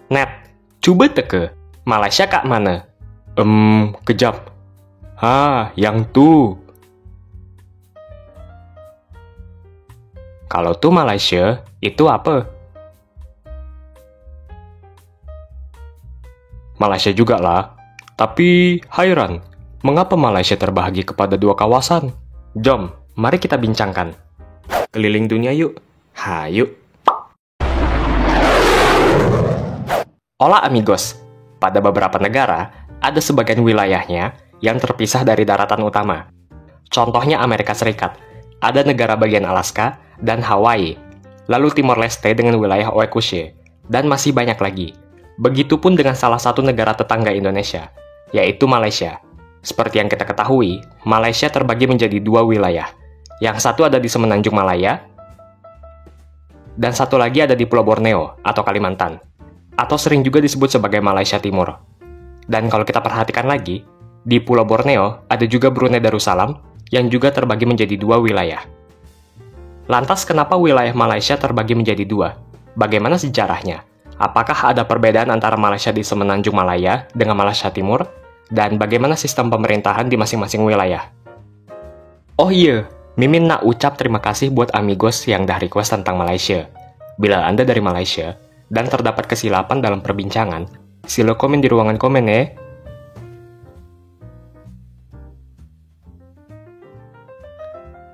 Net, coba teke, Malaysia kak mana? Kejap. Yang tu. Kalau tu Malaysia, itu apa? Malaysia juga lah. Tapi, hairan, mengapa Malaysia terbahagi kepada dua kawasan? Jom, mari kita bincangkan. Keliling dunia yuk. Hayuk. Hola amigos. Pada beberapa negara, ada sebagian wilayahnya yang terpisah dari daratan utama. Contohnya Amerika Serikat. Ada negara bagian Alaska dan Hawaii. Lalu Timor Leste dengan wilayah Oekushe. Dan masih banyak lagi. Begitupun dengan salah satu negara tetangga Indonesia, yaitu Malaysia. Seperti yang kita ketahui, Malaysia terbagi menjadi dua wilayah. Yang satu ada di Semenanjung Malaya, dan satu lagi ada di Pulau Borneo atau Kalimantan, atau sering juga disebut sebagai Malaysia Timur. Dan kalau kita perhatikan lagi, di Pulau Borneo ada juga Brunei Darussalam yang juga terbagi menjadi dua wilayah. Lantas kenapa wilayah Malaysia terbagi menjadi dua? Bagaimana sejarahnya? Apakah ada perbedaan antara Malaysia di Semenanjung Malaya dengan Malaysia Timur? Dan bagaimana sistem pemerintahan di masing-masing wilayah? Oh iya, Mimin nak ucap terima kasih buat amigos yang dah request tentang Malaysia. Bila Anda dari Malaysia dan terdapat kesilapan dalam perbincangan, sila komen di ruangan komen ya.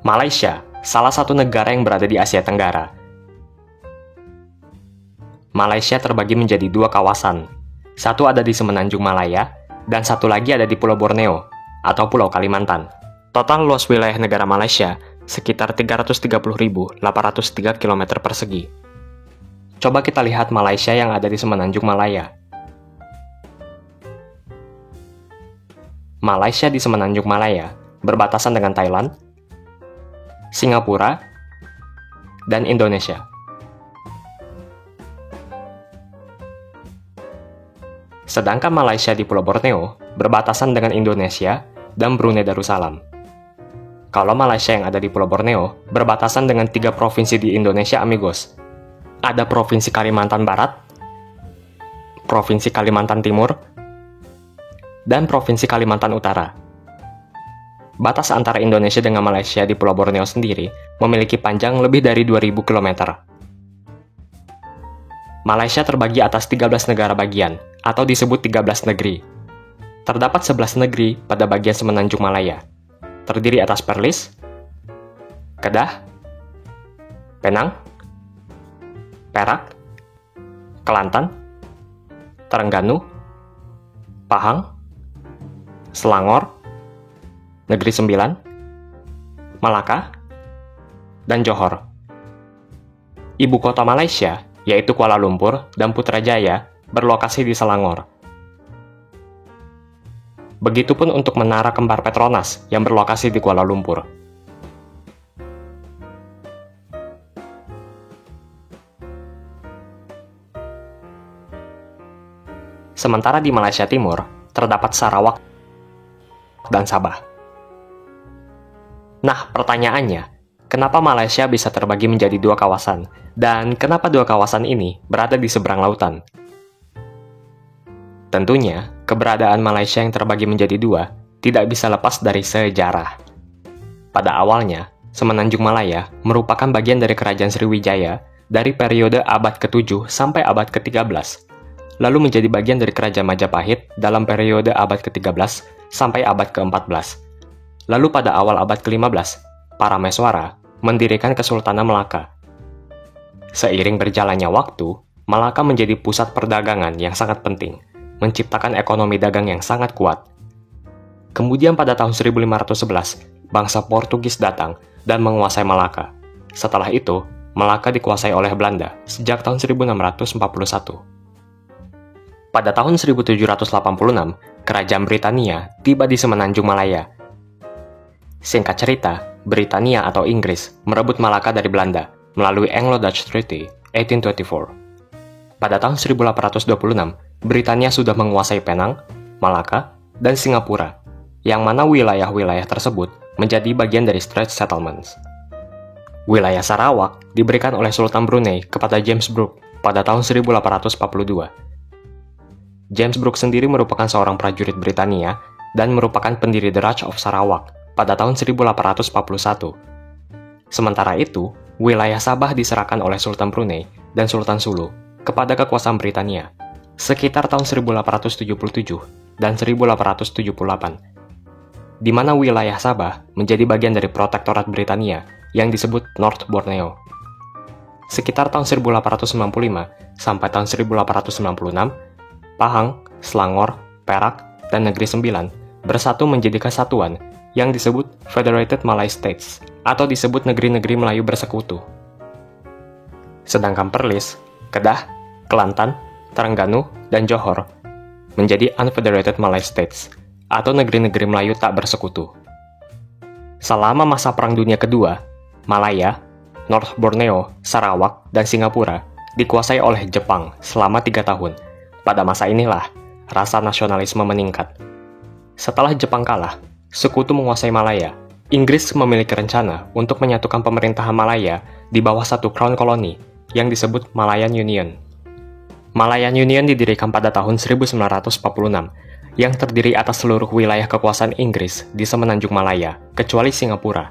Malaysia, salah satu negara yang berada di Asia Tenggara. Malaysia terbagi menjadi dua kawasan. Satu ada di Semenanjung Malaya, dan satu lagi ada di Pulau Borneo, atau Pulau Kalimantan. Total luas wilayah negara Malaysia sekitar 330.803 km persegi. Coba kita lihat Malaysia yang ada di Semenanjung Malaya. Malaysia di Semenanjung Malaya berbatasan dengan Thailand, Singapura, dan Indonesia. Sedangkan Malaysia di Pulau Borneo berbatasan dengan Indonesia dan Brunei Darussalam. Kalau Malaysia yang ada di Pulau Borneo berbatasan dengan 3 provinsi di Indonesia amigos. Ada Provinsi Kalimantan Barat, Provinsi Kalimantan Timur, dan Provinsi Kalimantan Utara. Batas antara Indonesia dengan Malaysia di Pulau Borneo sendiri memiliki panjang lebih dari 2.000 km. Malaysia terbagi atas 13 negara bagian, atau disebut 13 negeri. Terdapat 11 negeri pada bagian Semenanjung Malaya, terdiri atas Perlis, Kedah, Penang, Perak, Kelantan, Terengganu, Pahang, Selangor, Negeri Sembilan, Malaka, dan Johor. Ibu kota Malaysia, yaitu Kuala Lumpur dan Putrajaya, berlokasi di Selangor. Begitupun untuk Menara Kembar Petronas yang berlokasi di Kuala Lumpur. Sementara di Malaysia Timur, terdapat Sarawak dan Sabah. Nah, pertanyaannya, kenapa Malaysia bisa terbagi menjadi dua kawasan? Dan kenapa dua kawasan ini berada di seberang lautan? Tentunya, keberadaan Malaysia yang terbagi menjadi dua tidak bisa lepas dari sejarah. Pada awalnya, Semenanjung Malaya merupakan bagian dari Kerajaan Sriwijaya dari periode abad ke-7 sampai abad ke-13, lalu menjadi bagian dari Kerajaan Majapahit dalam periode abad ke-13 sampai abad ke-14. Lalu pada awal abad ke-15, para Meswara mendirikan Kesultanan Melaka. Seiring berjalannya waktu, Malaka menjadi pusat perdagangan yang sangat penting, menciptakan ekonomi dagang yang sangat kuat. Kemudian pada tahun 1511, bangsa Portugis datang dan menguasai Malaka. Setelah itu, Malaka dikuasai oleh Belanda sejak tahun 1641. Pada tahun 1786, Kerajaan Britania tiba di Semenanjung Malaya. Singkat cerita, Britania atau Inggris merebut Malaka dari Belanda melalui Anglo-Dutch Treaty 1824. Pada tahun 1826, Britania sudah menguasai Penang, Malaka, dan Singapura, yang mana wilayah-wilayah tersebut menjadi bagian dari Straits Settlements. Wilayah Sarawak diberikan oleh Sultan Brunei kepada James Brooke pada tahun 1842, James Brooks sendiri merupakan seorang prajurit Britania dan merupakan pendiri The Raj of Sarawak pada tahun 1841. Sementara itu, wilayah Sabah diserahkan oleh Sultan Brunei dan Sultan Sulu kepada kekuasaan Britania sekitar tahun 1877 dan 1878, di mana wilayah Sabah menjadi bagian dari protektorat Britania yang disebut North Borneo. Sekitar tahun 1895 sampai tahun 1896, Pahang, Selangor, Perak, dan Negeri Sembilan bersatu menjadi kesatuan yang disebut Federated Malay States atau disebut negeri-negeri Melayu bersekutu. Sedangkan Perlis, Kedah, Kelantan, Terengganu, dan Johor menjadi Unfederated Malay States atau negeri-negeri Melayu tak bersekutu. Selama masa Perang Dunia Kedua, Malaya, North Borneo, Sarawak, dan Singapura dikuasai oleh Jepang selama 3 tahun. Pada masa inilah, rasa nasionalisme meningkat. Setelah Jepang kalah, sekutu menguasai Malaya. Inggris memiliki rencana untuk menyatukan pemerintahan Malaya di bawah satu crown koloni yang disebut Malayan Union. Malayan Union didirikan pada tahun 1946, yang terdiri atas seluruh wilayah kekuasaan Inggris di semenanjung Malaya, kecuali Singapura.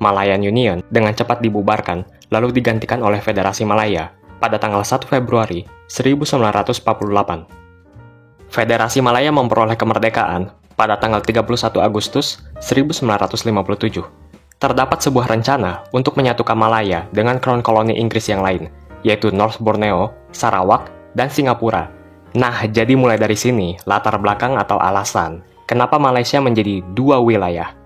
Malayan Union dengan cepat dibubarkan, lalu digantikan oleh Federasi Malaya pada tanggal 1 Februari 1948. Federasi Malaya memperoleh kemerdekaan pada tanggal 31 Agustus 1957. Terdapat sebuah rencana untuk menyatukan Malaya dengan crown koloni Inggris yang lain, yaitu North Borneo, Sarawak, dan Singapura. Nah, jadi mulai dari sini, latar belakang atau alasan kenapa Malaysia menjadi 2 wilayah.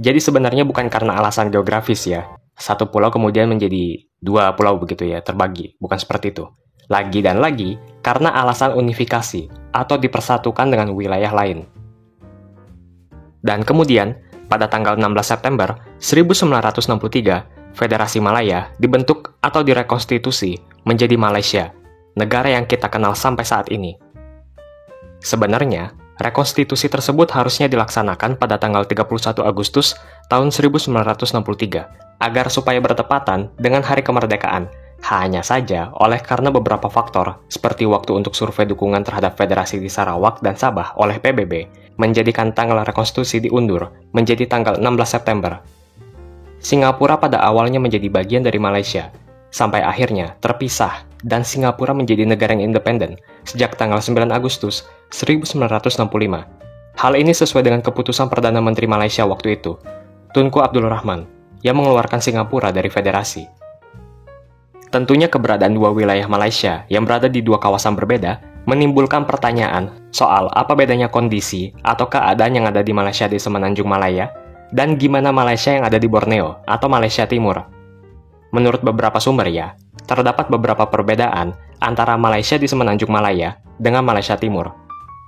Jadi sebenarnya bukan karena alasan geografis ya, satu pulau kemudian menjadi 2 pulau begitu ya, terbagi, bukan seperti itu. Lagi dan lagi, karena alasan unifikasi atau dipersatukan dengan wilayah lain. Dan kemudian, pada tanggal 16 September 1963, Federasi Malaya dibentuk atau direkonstitusi menjadi Malaysia, negara yang kita kenal sampai saat ini. Sebenarnya, rekonstitusi tersebut harusnya dilaksanakan pada tanggal 31 Agustus tahun 1963, agar supaya bertepatan dengan hari kemerdekaan. Hanya saja, oleh karena beberapa faktor, seperti waktu untuk survei dukungan terhadap federasi di Sarawak dan Sabah oleh PBB, menjadikan tanggal rekonstitusi diundur menjadi tanggal 16 September. Singapura pada awalnya menjadi bagian dari Malaysia, sampai akhirnya terpisah dan Singapura menjadi negara yang independen sejak tanggal 9 Agustus 1965. Hal ini sesuai dengan keputusan Perdana Menteri Malaysia waktu itu, Tunku Abdul Rahman, yang mengeluarkan Singapura dari federasi. Tentunya keberadaan 2 wilayah Malaysia yang berada di 2 kawasan berbeda menimbulkan pertanyaan soal apa bedanya kondisi atau keadaan yang ada di Malaysia di semenanjung Malaya dan gimana Malaysia yang ada di Borneo atau Malaysia Timur. Menurut beberapa sumber ya, terdapat beberapa perbedaan antara Malaysia di semenanjung Malaya dengan Malaysia Timur.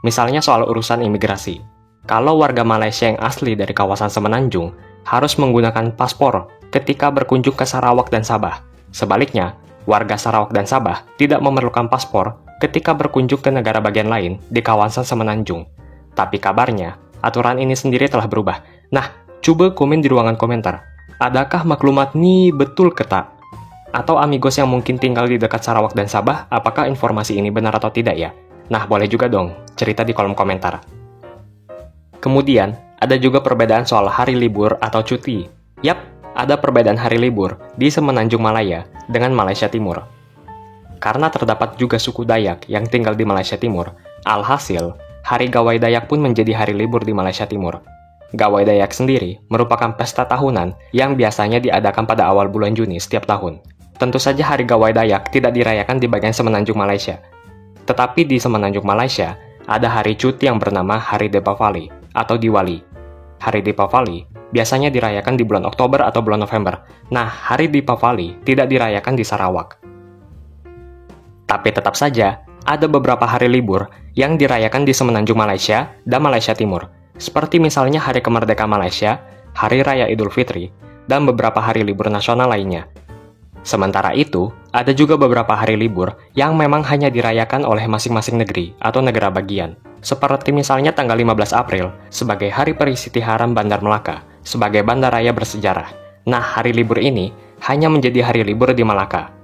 Misalnya soal urusan imigrasi. Kalau warga Malaysia yang asli dari kawasan semenanjung harus menggunakan paspor ketika berkunjung ke Sarawak dan Sabah. Sebaliknya, warga Sarawak dan Sabah tidak memerlukan paspor ketika berkunjung ke negara bagian lain di kawasan semenanjung. Tapi kabarnya, aturan ini sendiri telah berubah. Nah, coba komen di ruangan komentar. Adakah maklumat ini betul ke tak? Atau amigos yang mungkin tinggal di dekat Sarawak dan Sabah, apakah informasi ini benar atau tidak ya? Nah, boleh juga dong, cerita di kolom komentar. Kemudian, ada juga perbedaan soal hari libur atau cuti. Yap, ada perbedaan hari libur di semenanjung Malaya dengan Malaysia Timur. Karena terdapat juga suku Dayak yang tinggal di Malaysia Timur, alhasil, hari Gawai Dayak pun menjadi hari libur di Malaysia Timur. Gawai Dayak sendiri merupakan pesta tahunan yang biasanya diadakan pada awal bulan Juni setiap tahun. Tentu saja hari Gawai Dayak tidak dirayakan di bagian semenanjung Malaysia. Tetapi di semenanjung Malaysia, ada hari cuti yang bernama Hari Deepavali atau Diwali. Hari Deepavali biasanya dirayakan di bulan Oktober atau bulan November. Nah, Hari Deepavali tidak dirayakan di Sarawak. Tapi tetap saja, ada beberapa hari libur yang dirayakan di semenanjung Malaysia dan Malaysia Timur. Seperti misalnya Hari Kemerdekaan Malaysia, Hari Raya Idul Fitri, dan beberapa hari libur nasional lainnya. Sementara itu, ada juga beberapa hari libur yang memang hanya dirayakan oleh masing-masing negeri atau negara bagian. Seperti misalnya tanggal 15 April sebagai Hari Perisitiharan Bandar Melaka, sebagai bandaraya bersejarah. Nah, hari libur ini hanya menjadi hari libur di Malaka.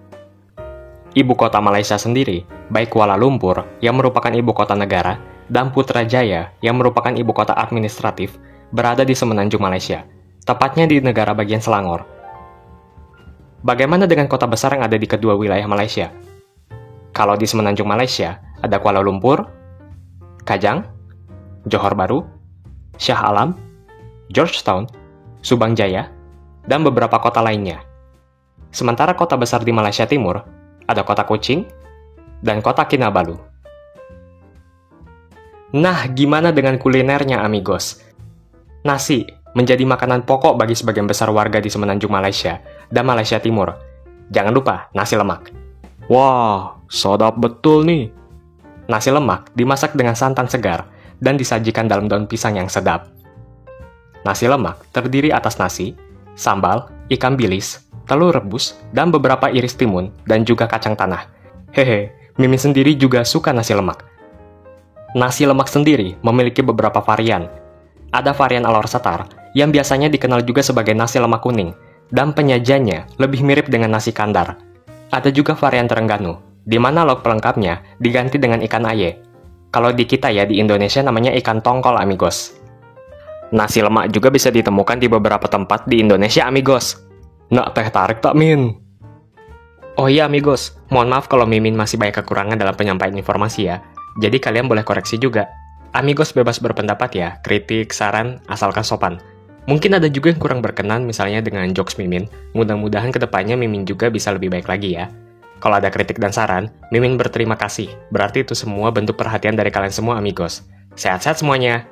Ibu kota Malaysia sendiri baik Kuala Lumpur yang merupakan ibu kota negara dan Putrajaya yang merupakan ibu kota administratif berada di semenanjung Malaysia, tepatnya di negara bagian Selangor. Bagaimana dengan kota besar yang ada di kedua wilayah Malaysia? Kalau di semenanjung Malaysia, ada Kuala Lumpur, Kajang, Johor Bahru, Shah Alam, Georgetown, Subang Jaya, dan beberapa kota lainnya. Sementara kota besar di Malaysia Timur, ada kota Kuching dan kota Kinabalu. Nah, gimana dengan kulinernya, amigos? Nasi menjadi makanan pokok bagi sebagian besar warga di semenanjung Malaysia dan Malaysia Timur. Jangan lupa nasi lemak. Wah, sedap betul nih. Nasi lemak dimasak dengan santan segar dan disajikan dalam daun pisang yang sedap. Nasi lemak terdiri atas nasi, sambal, ikan bilis, telur rebus, dan beberapa iris timun, dan juga kacang tanah. Hehe, Mimin sendiri juga suka nasi lemak. Nasi lemak sendiri memiliki beberapa varian. Ada varian alor setar, yang biasanya dikenal juga sebagai nasi lemak kuning, dan penyajiannya lebih mirip dengan nasi kandar. Ada juga varian Terengganu, di mana lauk pelengkapnya diganti dengan ikan aye. Kalau di kita ya, di Indonesia namanya ikan tongkol, amigos. Nasi lemak juga bisa ditemukan di beberapa tempat di Indonesia, amigos. Nak teh tarik tak, Min? Oh iya, amigos. Mohon maaf kalau Mimin masih banyak kekurangan dalam penyampaian informasi ya. Jadi kalian boleh koreksi juga. Amigos bebas berpendapat ya, kritik, saran, asalkan sopan. Mungkin ada juga yang kurang berkenan misalnya dengan jokes Mimin. Mudah-mudahan kedepannya Mimin juga bisa lebih baik lagi ya. Kalau ada kritik dan saran, Mimin berterima kasih. Berarti itu semua bentuk perhatian dari kalian semua, amigos. Sehat-sehat semuanya.